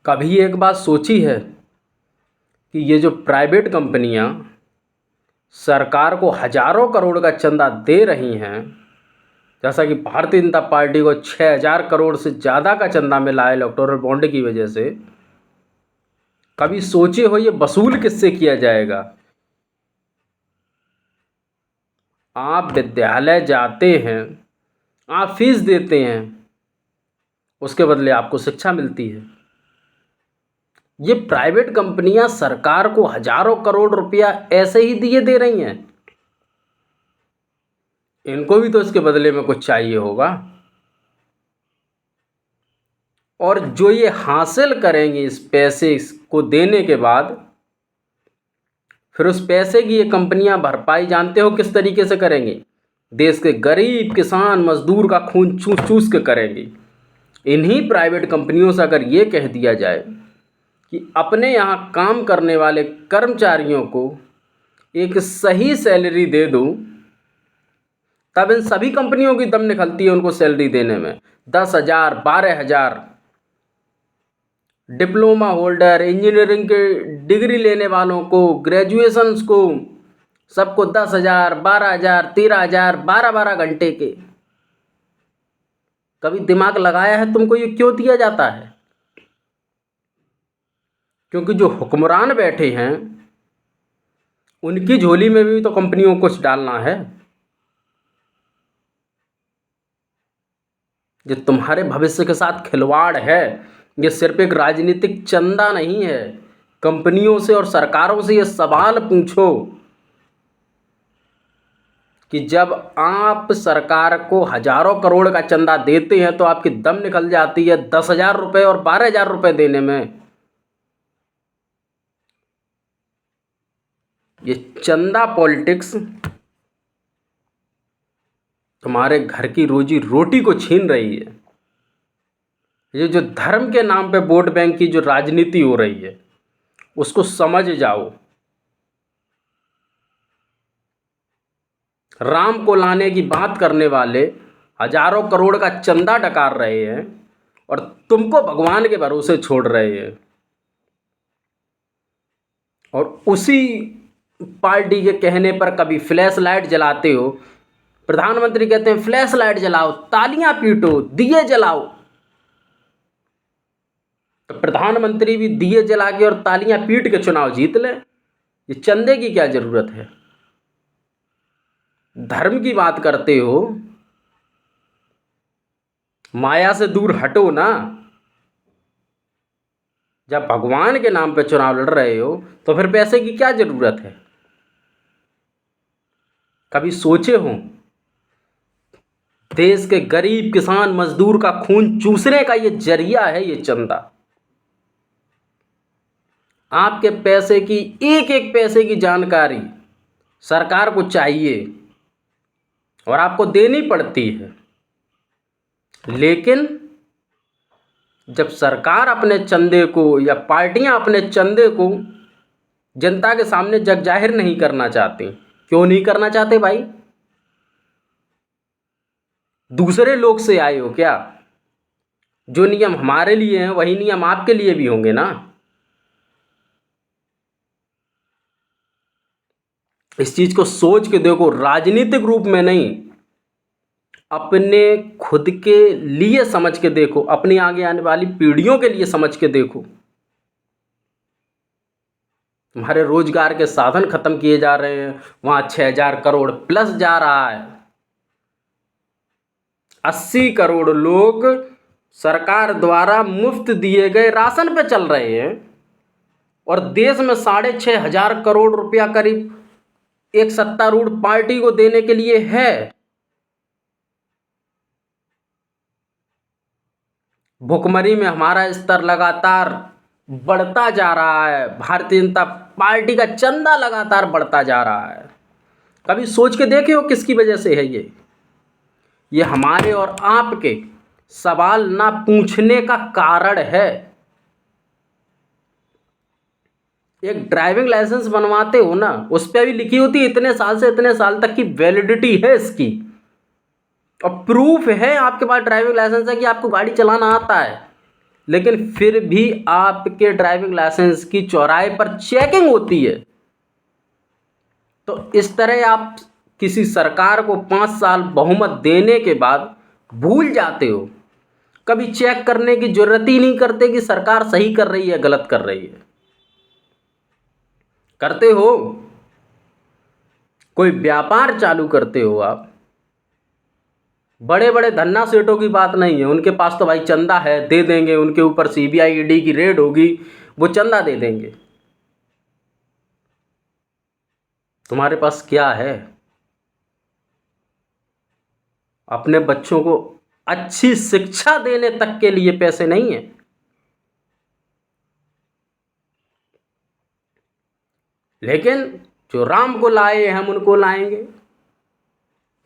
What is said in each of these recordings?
कभी एक बात सोची है कि ये जो प्राइवेट कंपनियां सरकार को हजारों करोड़ का चंदा दे रही हैं, जैसा कि भारतीय जनता पार्टी को 6,000 करोड़ से ज़्यादा का चंदा मिला है इलेक्टोरल बॉन्ड की वजह से, कभी सोचे हो ये वसूल किससे किया जाएगा? आप विद्यालय जाते हैं, आप फीस देते हैं, उसके बदले आपको शिक्षा मिलती है। ये प्राइवेट कंपनियां सरकार को हजारों करोड़ रुपया ऐसे ही दिए दे रही हैं, इनको भी तो इसके बदले में कुछ चाहिए होगा। और जो ये हासिल करेंगे इस पैसे को देने के बाद, फिर उस पैसे की ये कंपनियां भरपाई जानते हो किस तरीके से करेंगी? देश के गरीब किसान मजदूर का खून चूस चूस के करेंगी। इन्हीं प्राइवेट कंपनियों से अगर ये कह दिया जाए कि अपने यहाँ काम करने वाले कर्मचारियों को एक सही सैलरी दे दो, तब इन सभी कंपनियों की दम निकलती है उनको सैलरी देने में। 10,000, 12,000 डिप्लोमा होल्डर, इंजीनियरिंग के डिग्री लेने वालों को, ग्रेजुएशंस को, सबको 10,000, 12,000, 13,000, 12-12 घंटे के। कभी दिमाग लगाया है तुमको ये क्यों दिया जाता है? क्योंकि जो हुक्मरान बैठे हैं उनकी झोली में भी तो कंपनियों को कुछ डालना है। जो तुम्हारे भविष्य के साथ खिलवाड़ है, ये सिर्फ एक राजनीतिक चंदा नहीं है। कंपनियों से और सरकारों से ये सवाल पूछो कि जब आप सरकार को हजारों करोड़ का चंदा देते हैं तो आपकी दम निकल जाती है 10,000 रुपये और 12,000 रुपये देने में। ये चंदा पॉलिटिक्स तुम्हारे घर की रोजी रोटी को छीन रही है। ये जो धर्म के नाम पे वोट बैंक की जो राजनीति हो रही है, उसको समझ जाओ। राम को लाने की बात करने वाले हजारों करोड़ का चंदा डकार रहे हैं और तुमको भगवान के भरोसे छोड़ रहे हैं। और उसी पार्टी के कहने पर कभी फ्लैश लाइट जलाते हो। प्रधानमंत्री कहते हैं फ्लैश लाइट जलाओ, तालियां पीटो, दिए जलाओ। तो प्रधानमंत्री भी दिए जला के और तालियां पीट के चुनाव जीत ले। ये चंदे की क्या जरूरत है? धर्म की बात करते हो, माया से दूर हटो ना। जब भगवान के नाम पे चुनाव लड़ रहे हो तो फिर पैसे की क्या जरूरत है? कभी सोचे हो देश के गरीब किसान मजदूर का खून चूसने का ये जरिया है ये चंदा। आपके पैसे की एक एक पैसे की जानकारी सरकार को चाहिए और आपको देनी पड़ती है। लेकिन जब सरकार अपने चंदे को या पार्टियां अपने चंदे को जनता के सामने जग जाहिर नहीं करना चाहती, क्यों नहीं करना चाहते भाई? दूसरे लोग से आए हो क्या? जो नियम हमारे लिए हैं वही नियम आपके लिए भी होंगे ना। इस चीज को सोच के देखो, राजनीतिक रूप में नहीं, अपने खुद के लिए समझ के देखो, अपनी आगे आने वाली पीढ़ियों के लिए समझ के देखो। तुम्हारे रोजगार के साधन खत्म किए जा रहे हैं, वहां 6,000 करोड़ प्लस जा रहा है। 80 करोड़ लोग सरकार द्वारा मुफ्त दिए गए राशन पे चल रहे हैं और देश में 6,500 करोड़ रुपया करीब एक सत्तारूढ़ पार्टी को देने के लिए है। भुखमरी में हमारा स्तर लगातार बढ़ता जा रहा है। भारतीय जनता पार्टी का चंदा लगातार बढ़ता जा रहा है। कभी सोच के देखे हो किसकी वजह से है ये हमारे और आपके सवाल ना पूछने का कारण है। एक ड्राइविंग लाइसेंस बनवाते हो ना, उस पर भी लिखी होती है इतने साल से इतने साल तक की वैलिडिटी है इसकी, और प्रूफ है आपके पास ड्राइविंग लाइसेंस है कि आपको गाड़ी चलाना आता है। लेकिन फिर भी आपके ड्राइविंग लाइसेंस की चौराहे पर चेकिंग होती है। तो इस तरह आप किसी सरकार को 5 साल बहुमत देने के बाद भूल जाते हो, कभी चेक करने की जरूरत ही नहीं करते कि सरकार सही कर रही है गलत कर रही है। करते हो, कोई व्यापार चालू करते हो आप, बड़े बड़े धन्ना सेठों की बात नहीं है, उनके पास तो भाई चंदा है, दे देंगे, उनके ऊपर सीबीआई ईडी की रेड होगी, वो चंदा दे देंगे। तुम्हारे पास क्या है? अपने बच्चों को अच्छी शिक्षा देने तक के लिए पैसे नहीं है। लेकिन जो राम को लाए हम उनको लाएंगे,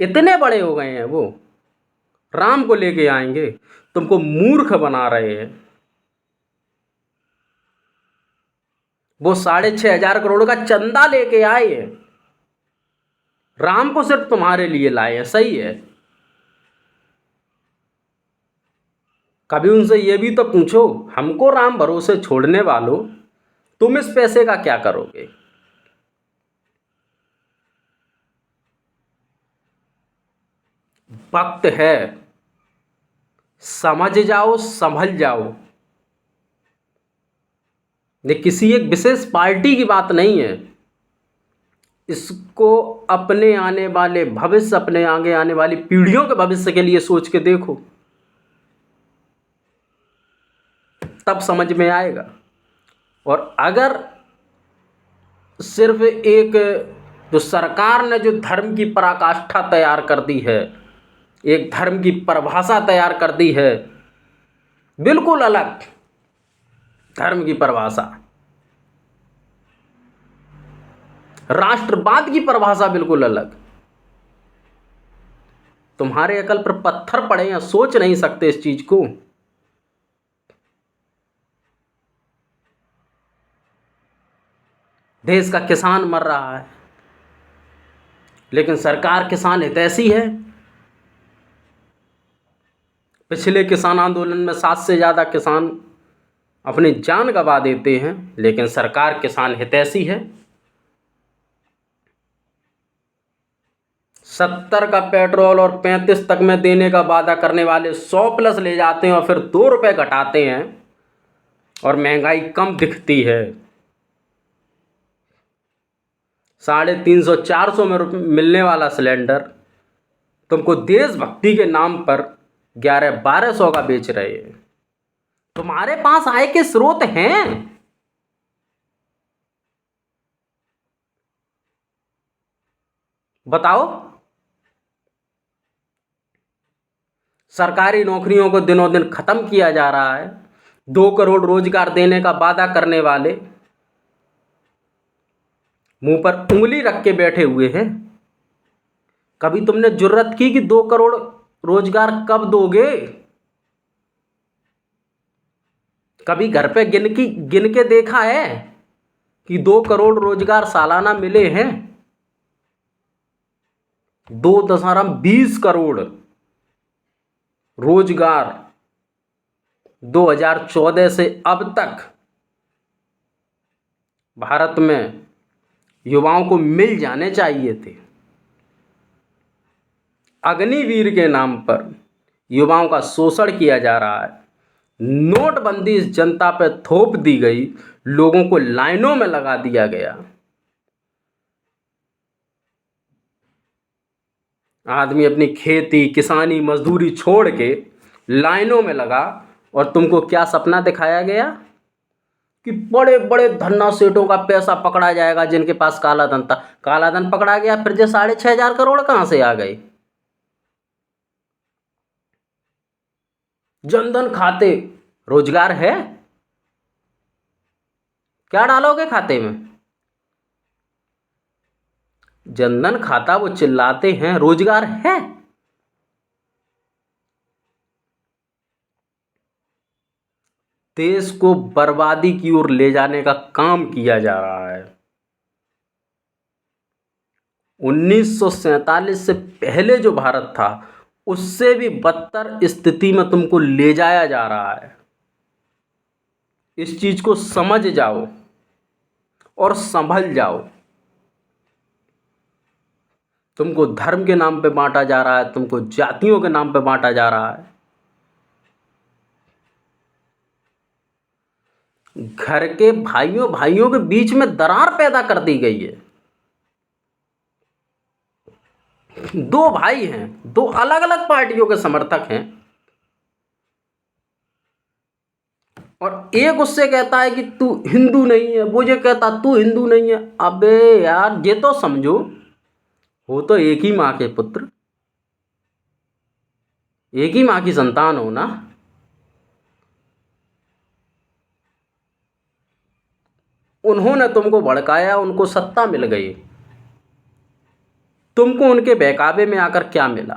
इतने बड़े हो गए हैं वो, राम को लेके आएंगे, तुमको मूर्ख बना रहे हैं। वो 6,500 करोड़ का चंदा लेके आए हैं, राम को सिर्फ तुम्हारे लिए लाए हैं, सही है। कभी उनसे ये भी तो पूछो, हमको राम भरोसे छोड़ने वालों, तुम इस पैसे का क्या करोगे? वक्त है, समझ जाओ, संभल जाओ। ये किसी एक विशेष पार्टी की बात नहीं है, इसको अपने आने वाले भविष्य, अपने आगे आने वाली पीढ़ियों के भविष्य के लिए सोच के देखो, तब समझ में आएगा। और अगर सिर्फ एक जो सरकार ने जो धर्म की पराकाष्ठा तैयार कर दी है, एक धर्म की परिभाषा तैयार कर दी है, बिल्कुल अलग धर्म की परिभाषा, राष्ट्रवाद की परिभाषा बिल्कुल अलग। तुम्हारे अकल पर पत्थर पड़े या सोच नहीं सकते इस चीज को। देश का किसान मर रहा है, लेकिन सरकार किसान हितैषी है। पिछले किसान आंदोलन में 7 से ज़्यादा किसान अपनी जान गंवा देते हैं, लेकिन सरकार किसान हितैषी है। 70 का पेट्रोल और 35 तक में देने का वादा करने वाले 100+ ले जाते हैं और फिर 2 रुपये घटाते हैं और महंगाई कम दिखती है। 350-400 में मिलने वाला सिलेंडर तुमको देशभक्ति के नाम पर 1100-1200 का बेच रहे हैं। तुम्हारे पास आय के स्रोत हैं? बताओ। सरकारी नौकरियों को दिनों दिन खत्म किया जा रहा है। 2 करोड़ रोजगार देने का वादा करने वाले मुंह पर उंगली रख के बैठे हुए हैं। कभी तुमने जुर्रत की कि 2 करोड़ रोजगार कब दोगे? कभी घर पे गिन के देखा है कि 2 करोड़ रोजगार सालाना मिले हैं? 2.20 करोड़ रोजगार 2014 से अब तक भारत में युवाओं को मिल जाने चाहिए थे। अग्निवीर के नाम पर युवाओं का शोषण किया जा रहा है। नोटबंदी इस जनता पर थोप दी गई, लोगों को लाइनों में लगा दिया गया। आदमी अपनी खेती, किसानी, मजदूरी छोड़ के लाइनों में लगा, और तुमको क्या सपना दिखाया गया कि बड़े बड़े धन्ना सेठों का पैसा पकड़ा जाएगा जिनके पास काला धन था। काला धन पकड़ा गया, फिर जो 6,500 करोड़ कहां से आ गए? जनधन खाते, रोजगार है? क्या डालोगे खाते में? जनधन खाता वो चिल्लाते हैं, रोजगार है? देश को बर्बादी की ओर ले जाने का काम किया जा रहा है। 1947 से पहले जो भारत था, उससे भी बदतर स्थिति में तुमको ले जाया जा रहा है। इस चीज को समझ जाओ और संभल जाओ। तुमको धर्म के नाम पे बांटा जा रहा है, तुमको जातियों के नाम पे बांटा जा रहा है। घर के भाइयों भाइयों के बीच में दरार पैदा कर दी गई है। दो भाई हैं, दो अलग अलग पार्टियों के समर्थक हैं, और एक उससे कहता है कि तू हिंदू नहीं है, वो ये कहता तू हिंदू नहीं है। अबे यार, ये तो समझो, हो तो एक ही माँ के पुत्र, एक ही माँ की संतान हो ना। उन्होंने तुमको भड़काया, उनको सत्ता मिल गई, तुमको उनके बहकावे में आकर क्या मिला?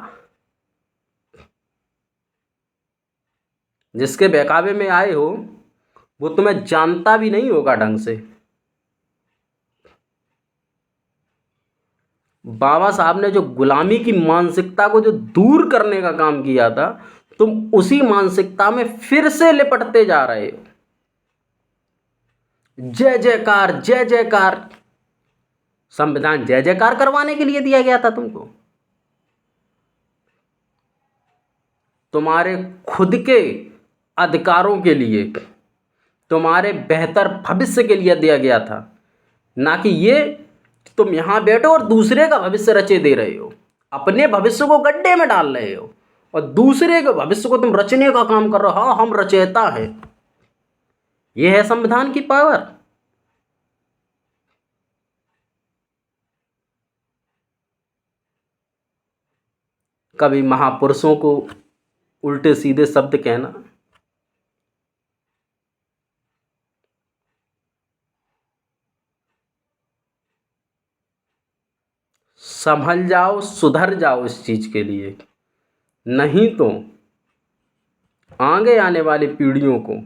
जिसके बहकावे में आए हो वो तुम्हें जानता भी नहीं होगा ढंग से। बाबा साहब ने जो गुलामी की मानसिकता को जो दूर करने का काम किया था, तुम उसी मानसिकता में फिर से लिपटते जा रहे हो। जय जयकार जय जयकार। संविधान जय जयकार करवाने के लिए दिया गया था तुमको? तुम्हारे खुद के अधिकारों के लिए, तुम्हारे बेहतर भविष्य के लिए दिया गया था, ना कि ये तुम यहां बैठो और दूसरे का भविष्य रचे दे रहे हो। अपने भविष्य को गड्ढे में डाल रहे हो और दूसरे के भविष्य को तुम रचने का काम कर रहे हो। हाँ, हम रचयिता हैं। यह है संविधान की पावर। कभी महापुरुषों को उल्टे सीधे शब्द कहना। संभल जाओ, सुधर जाओ इस चीज के लिए, नहीं तो आगे आने वाली पीढ़ियों को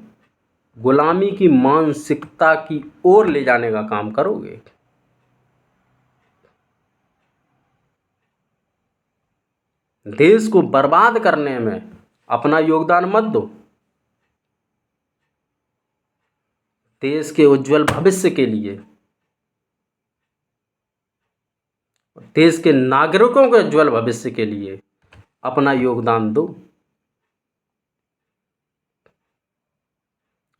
गुलामी की मानसिकता की ओर ले जाने का काम करोगे। देश को बर्बाद करने में अपना योगदान मत दो। देश के उज्जवल भविष्य के लिए, देश के नागरिकों के उज्जवल भविष्य के लिए अपना योगदान दो।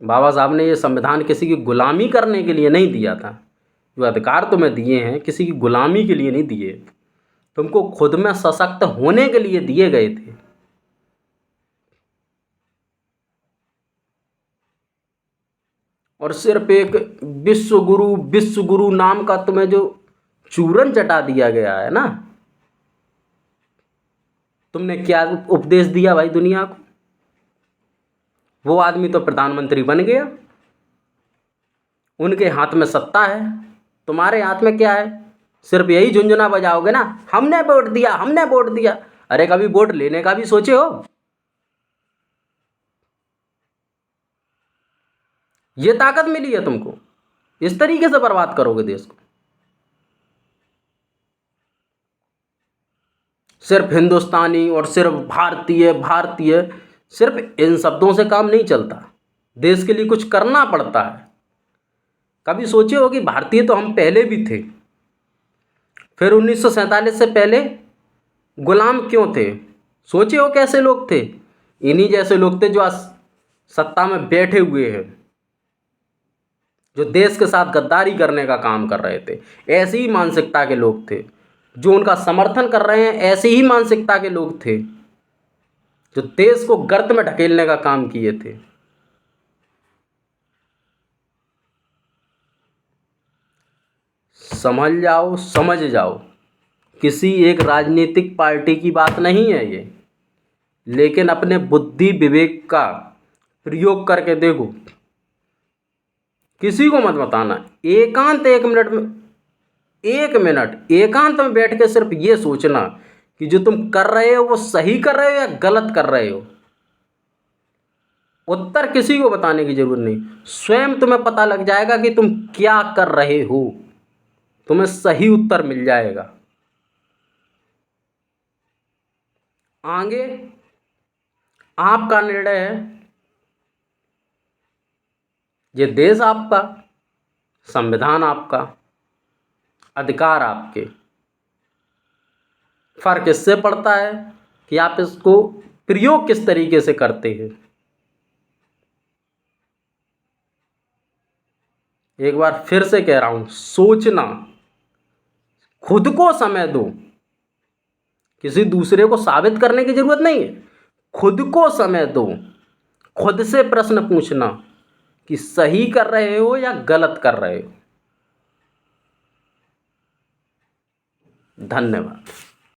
बाबा साहब ने ये संविधान किसी की गुलामी करने के लिए नहीं दिया था। जो अधिकार तुम्हें दिए हैं, किसी की गुलामी के लिए नहीं दिए, तुमको खुद में सशक्त होने के लिए दिए गए थे। और सिर्फ एक विश्व गुरु नाम का तुम्हें जो चूरन चटा दिया गया है ना, तुमने क्या उपदेश दिया भाई दुनिया को? वो आदमी तो प्रधानमंत्री बन गया, उनके हाथ में सत्ता है, तुम्हारे हाथ में क्या है? सिर्फ यही झुंझुना बजाओगे ना, हमने वोट दिया, हमने वोट दिया। अरे कभी वोट लेने का भी सोचे हो? ये ताकत मिली है तुमको, इस तरीके से बर्बाद करोगे देश को? सिर्फ हिंदुस्तानी और सिर्फ भारतीय भारतीय, सिर्फ इन शब्दों से काम नहीं चलता। देश के लिए कुछ करना पड़ता है। कभी सोचे हो कि भारतीय तो हम पहले भी थे, फिर 1947 से पहले गुलाम क्यों थे? सोचे हो कैसे लोग थे? इन्हीं जैसे लोग थे जो आज सत्ता में बैठे हुए हैं, जो देश के साथ गद्दारी करने का काम कर रहे थे। ऐसी ही मानसिकता के लोग थे। जो उनका समर्थन कर रहे हैं, ऐसी ही मानसिकता के लोग थे जो देश को गर्त में ढकेलने का काम किए थे। संभल जाओ, समझ जाओ। किसी एक राजनीतिक पार्टी की बात नहीं है ये, लेकिन अपने बुद्धि विवेक का प्रयोग करके देखो। किसी को मत बताना। एकांत 1 मिनट में, 1 मिनट एकांत में बैठ के सिर्फ ये सोचना कि जो तुम कर रहे हो वो सही कर रहे हो या गलत कर रहे हो। उत्तर किसी को बताने की जरूरत नहीं, स्वयं तुम्हें पता लग जाएगा कि तुम क्या कर रहे हो। तुम्हें सही उत्तर मिल जाएगा। आगे आपका निर्णय है। ये देश आपका, संविधान आपका, अधिकार आपके। फर्क इससे पड़ता है कि आप इसको प्रयोग किस तरीके से करते हैं। एक बार फिर से कह रहा हूं, सोचना, खुद को समय दो। किसी दूसरे को साबित करने की जरूरत नहीं है, खुद को समय दो। खुद से प्रश्न पूछना कि सही कर रहे हो या गलत कर रहे हो। धन्यवाद।